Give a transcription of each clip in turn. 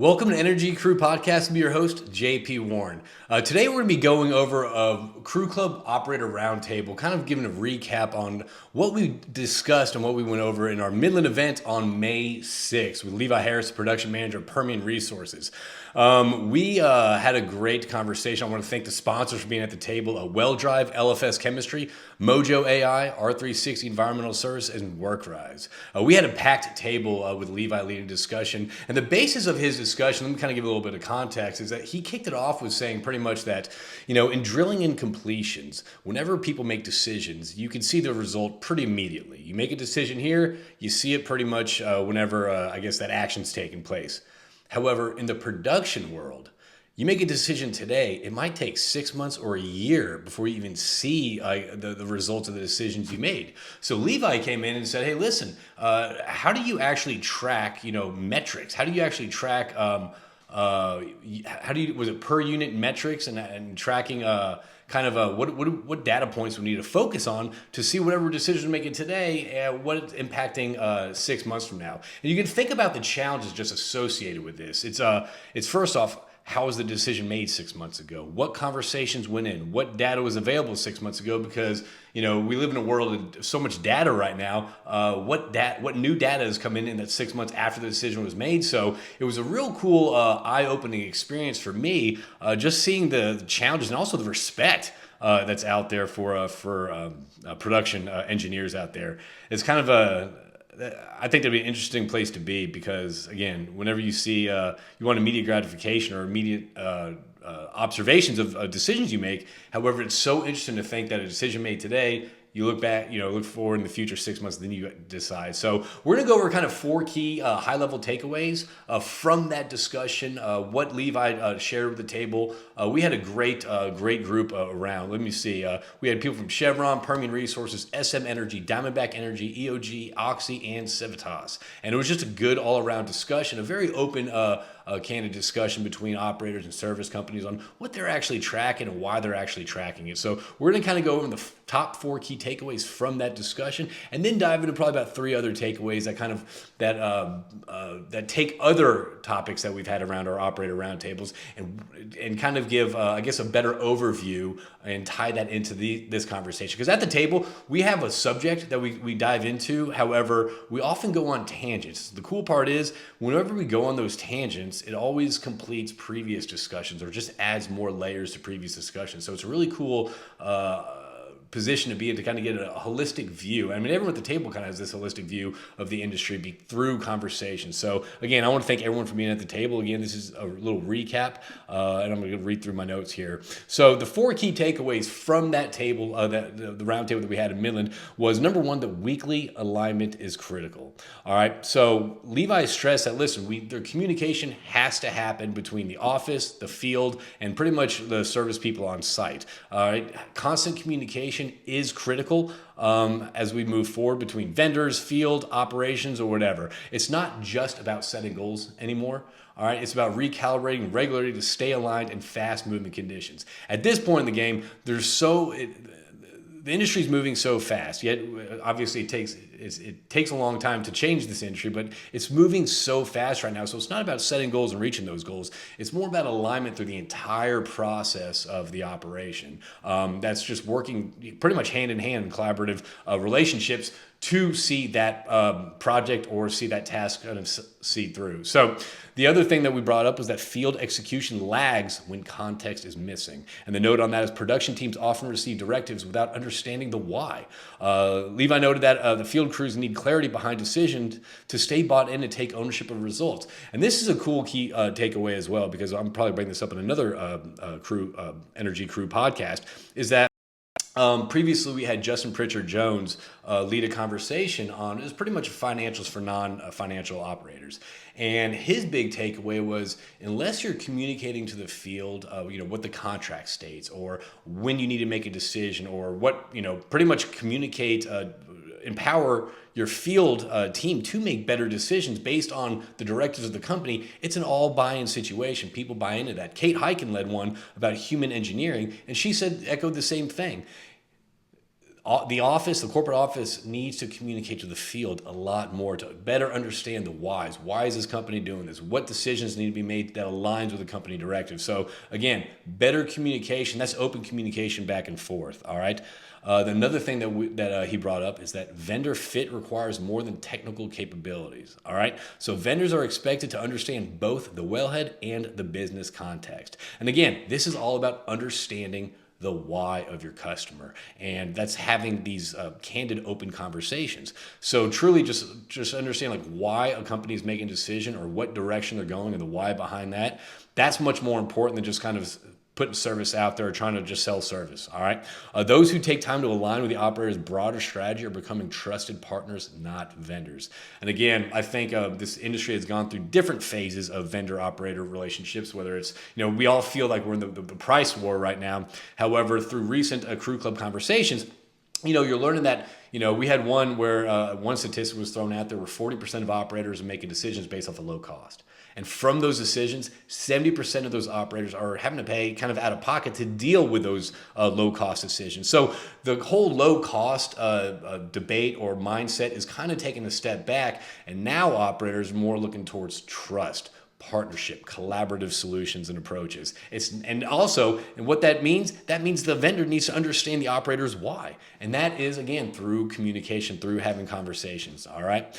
Welcome to Energy Crew Podcast. I'm your host, JP Warren. Today we're going to be going over a Crue Club Operator Roundtable, kind of giving a recap on what we discussed and what we went over in our Midland event on May 6th with Levi Harris, Production Manager of Permian Resources. We had a great conversation. I want to thank the sponsors for being at the table: WellDrive, LFS Chemistry, Mojo AI, R360 Environmental Service, and WorkRise. We had a packed table with Levi leading discussion, and the basis of his discussion, let me kind of give a little bit of context, is that he kicked it off with saying pretty much that, in drilling and completions, whenever people make decisions, you can see the result pretty immediately. You make a decision here, you see it pretty much whenever, that action's taking place. However, in the production world, you make a decision today, it might take 6 months or a year before you even see the results of the decisions you made. So Levi came in and said, hey, listen, how do you actually track, metrics? How do you actually track, was it per unit metrics and tracking what data points we need to focus on to see whatever decision we're making today, what it's impacting 6 months from now. And you can think about the challenges just associated with this. It's first off, how was the decision made 6 months ago? What conversations went in? What data was available 6 months ago? Because we live in a world of so much data right now. What new data is coming in that 6 months after the decision was made? So it was a real cool, eye-opening experience for me, just seeing the challenges and also the respect that's out there for production engineers out there. It's kind of I think that'd be an interesting place to be because, again, whenever you see you want immediate gratification or immediate observations of decisions you make, however, it's so interesting to think that a decision made today, you look back, look forward in the future 6 months, then you decide. So we're going to go over kind of four key high-level takeaways from that discussion, what Levi shared with the table. We had a great group around. Let me see. We had people from Chevron, Permian Resources, SM Energy, Diamondback Energy, EOG, Oxy, and Civitas. And it was just a good all-around discussion, a very open candid discussion between operators and service companies on what they're actually tracking and why they're actually tracking it. So we're going to kind of go over the top four key takeaways from that discussion, and then dive into probably about three other takeaways that take other topics that we've had around our operator roundtables and kind of give a better overview and tie that into this conversation. Because at the table we have a subject that we dive into. However, we often go on tangents. The cool part is whenever we go on those tangents, it always completes previous discussions or just adds more layers to previous discussions. So it's a really cool position to be in to kind of get a holistic view. I mean, everyone at the table kind of has this holistic view of the industry through conversation. So again, I want to thank everyone for being at the table. Again, this is a little recap, and I'm going to read through my notes here. So the four key takeaways from that table, the round table that we had in Midland, was number one, that weekly alignment is critical. All right. So Levi stressed that, listen, their communication has to happen between the office, the field, and pretty much the service people on site. All right. Constant communication is critical as we move forward between vendors, field, operations, or whatever. It's not just about setting goals anymore. All right, it's about recalibrating regularly to stay aligned in fast-moving conditions. At this point in the game, the industry is moving so fast, yet obviously it takes a long time to change this industry, but it's moving so fast right now. So it's not about setting goals and reaching those goals. It's more about alignment through the entire process of the operation. That's just working pretty much hand in hand in collaborative relationships to see that project or see that task kind of see through. So the other thing that we brought up was that field execution lags when context is missing. And the note on that is production teams often receive directives without understanding the why. Levi noted that the field crews need clarity behind decisions to stay bought in and take ownership of results. And this is a cool key takeaway as well, because I'm probably bringing this up in another Energy Crew podcast, is that previously, we had Justin Pritchard Jones lead a conversation on, it was pretty much financials for non-financial operators. And his big takeaway was, unless you're communicating to the field, what the contract states or when you need to make a decision or what, pretty much communicate, empower your field team to make better decisions based on the directives of the company, it's an all buy-in situation. People buy into that. Kate Hyken led one about human engineering, and she echoed the same thing. the corporate office needs to communicate to the field a lot more to better understand the whys. Why is this company doing this? What decisions need to be made that aligns with the company directive? So again, better communication, that's open communication back and forth, all right? Another thing that he brought up is that vendor fit requires more than technical capabilities, all right? So vendors are expected to understand both the wellhead and the business context. And again, this is all about understanding the why of your customer, and that's having these candid, open conversations. So truly, just understand like why a company is making a decision or what direction they're going and the why behind that. That's much more important than just kind of putting service out there or trying to just sell service, all right? Those who take time to align with the operator's broader strategy are becoming trusted partners, not vendors. And again, I think this industry has gone through different phases of vendor-operator relationships, whether it's, we all feel like we're in the price war right now. However, through recent Crue Club conversations, you're learning that, we had one where one statistic was thrown out there where 40% of operators are making decisions based off of low cost. And from those decisions, 70% of those operators are having to pay kind of out of pocket to deal with those low cost decisions. So the whole low cost debate or mindset is kind of taking a step back. And now operators are more looking towards trust, partnership, collaborative solutions and approaches. And what that means the vendor needs to understand the operator's why. And that is, again, through communication, through having conversations, all right?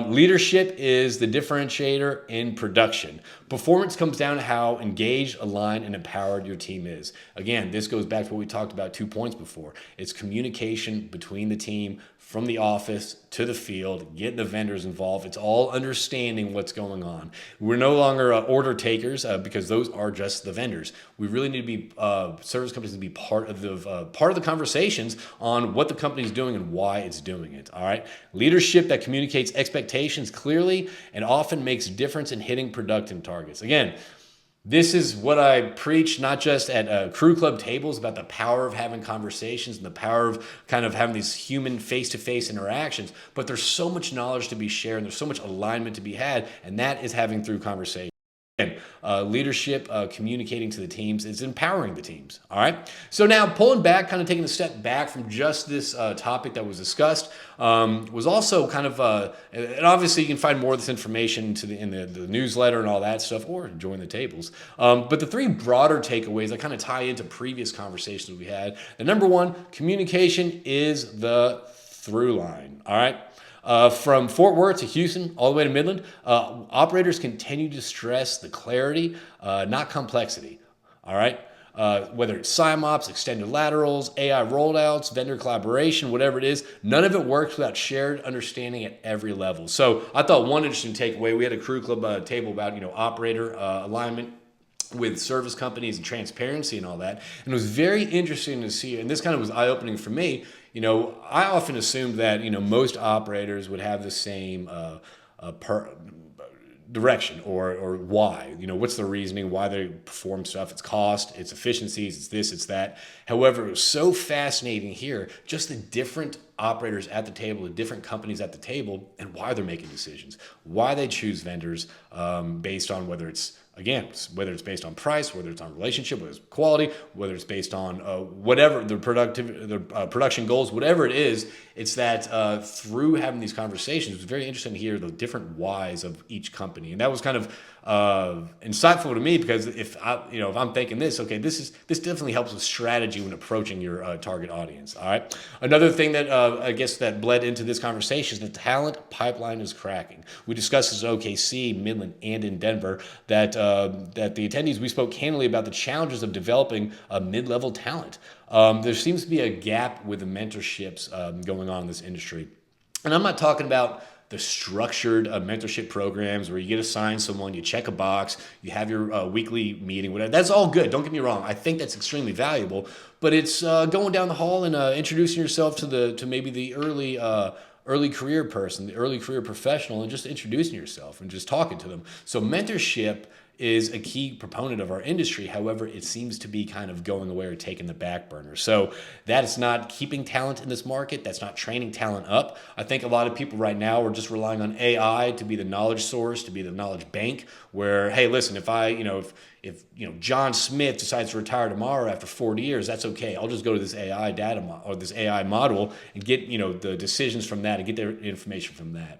Leadership is the differentiator in production. Performance comes down to how engaged, aligned, and empowered your team is. Again, this goes back to what we talked about 2 points before. It's communication between the team, from the office to the field, getting the vendors involved. It's all understanding what's going on. We're no longer order takers because those are just the vendors. We really need to be service companies to be part of the conversations on what the company is doing and why it's doing it. All right, leadership that communicates expectations clearly and often makes a difference in hitting production targets. Again, this is what I preach, not just at Crue Club tables, about the power of having conversations and the power of kind of having these human face-to-face interactions. But there's so much knowledge to be shared, and there's so much alignment to be had, and that is having through conversation. Again, leadership, communicating to the teams, is empowering the teams. All right. So now pulling back, kind of taking a step back from just this topic that was discussed, was also kind of, and obviously you can find more of this information in the newsletter and all that stuff, or join the tables. But the 3 broader takeaways that kind of tie into previous conversations we had. The number one, communication is the through line. All right. From Fort Worth to Houston, all the way to Midland, operators continue to stress the clarity, not complexity. All right. Whether it's SIMOPS, extended laterals, AI rollouts, vendor collaboration, whatever it is, none of it works without shared understanding at every level. So I thought one interesting takeaway, we had a Crue Club table about, operator alignment with service companies and transparency and all that. And it was very interesting to see, and this kind of was eye-opening for me. I often assumed that, most operators would have the same direction or why. What's the reasoning, why they perform stuff. It's cost, it's efficiencies, it's this, it's that. However, it was so fascinating here, just the different operators at the table, the different companies at the table, and why they're making decisions, why they choose vendors based on whether it's based on price, whether it's on relationship, whether it's quality, whether it's based on whatever the production goals, whatever it is. It's that through having these conversations, it was very interesting to hear the different whys of each company, and that was kind of insightful to me because if I'm thinking this definitely helps with strategy when approaching your target audience. All right. Another thing that I guess that bled into this conversation is the talent pipeline is cracking. We discussed this at OKC, Midland, and in Denver that the attendees, we spoke candidly about the challenges of developing a mid-level talent. There seems to be a gap with the mentorships going on in this industry. And I'm not talking about the structured mentorship programs where you get assigned someone, you check a box, you have your weekly meeting, whatever. That's all good. Don't get me wrong. I think that's extremely valuable. But it's going down the hall and introducing yourself to maybe the early career person, the early career professional, and just introducing yourself and just talking to them. So mentorship is a key proponent of our industry. However, it seems to be kind of going away or taking the back burner. So that is not keeping talent in this market. That's not training talent up. I think a lot of people right now are just relying on AI to be the knowledge source, to be the knowledge bank, where, hey, listen, if John Smith decides to retire tomorrow after 40 years, that's okay. I'll just go to this AI or this AI model and get the decisions from that and get their information from that.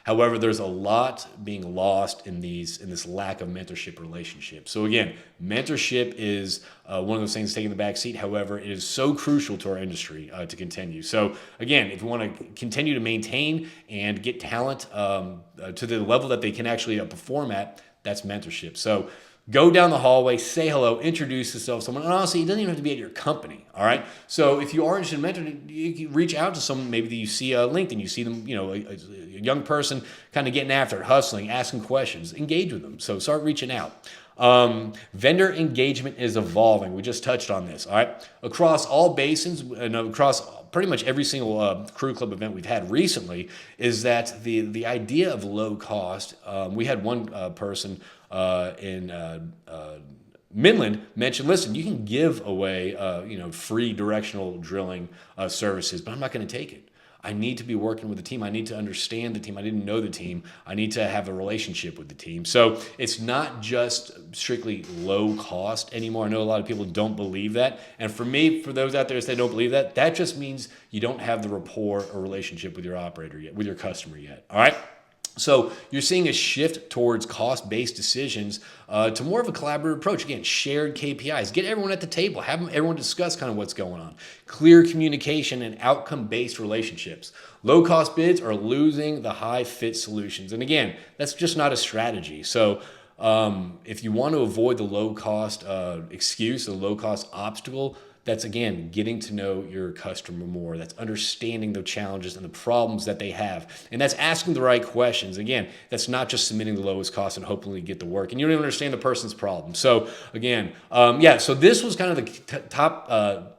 However, there's a lot being lost in this lack of mentorship relationship. So again, mentorship is one of those things taking the back seat. However, it is so crucial to our industry to continue. So again, if you want to continue to maintain and get talent to the level that they can actually perform at, that's mentorship. So go down the hallway, say hello, introduce yourself to someone. And honestly, it doesn't even have to be at your company, all right? So if you are interested in mentoring, you can reach out to someone maybe that you see LinkedIn, you see them, a young person kind of getting after it, hustling, asking questions, engage with them. So start reaching out. Vendor engagement is evolving. We just touched on this, all right? Across all basins and across pretty much every single Crue Club event we've had recently is that the idea of low cost, we had one person in Midland mentioned, listen, you can give away free directional drilling services, but I'm not going to take it. I need to be working with the team. I need to understand the team. I didn't know the team. I need to have a relationship with the team. So it's not just strictly low cost anymore. I know a lot of people don't believe that. And for me, for those out there that don't believe that, that just means you don't have the rapport or relationship with your operator yet, with your customer yet. All right? So you're seeing a shift towards cost-based decisions to more of a collaborative approach. Again, shared KPIs. Get everyone at the table. Have everyone discuss kind of what's going on. Clear communication and outcome-based relationships. Low-cost bids are losing the high-fit solutions. And again, that's just not a strategy. So if you want to avoid the low-cost excuse, the low-cost obstacle, that's, again, getting to know your customer more. That's understanding the challenges and the problems that they have. And that's asking the right questions. Again, that's not just submitting the lowest cost and hoping you get the work. And you don't even understand the person's problem. So, again, so this was kind of the top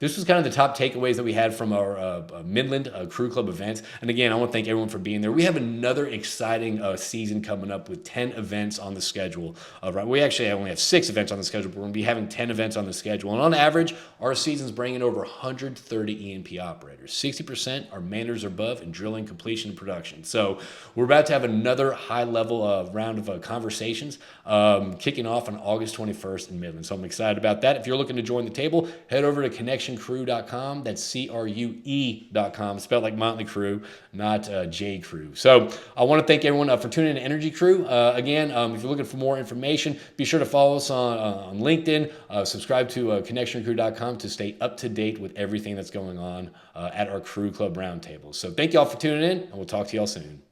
this was kind of the top takeaways that we had from our Midland Crue Club events. And again, I want to thank everyone for being there. We have another exciting season coming up with 10 events on the schedule. We actually only have 6 events on the schedule, but we're going to be having 10 events on the schedule. And on average, our season's bringing over 130 E&P operators. 60% are managers or above in drilling, completion, and production. So we're about to have another high-level round of conversations kicking off on August 21st in Midland. So I'm excited about that. If you're looking to join the table, head over to connectioncrew.com. That's CRUE.com, spelled like Motley Crue, not J. Crew. So I want to thank everyone for tuning in to Energy Crew. Again, if you're looking for more information, be sure to follow us on LinkedIn. Subscribe to connectioncrew.com to stay up to date with everything that's going on at our Crue Club Roundtable. So thank you all for tuning in, and we'll talk to y'all soon.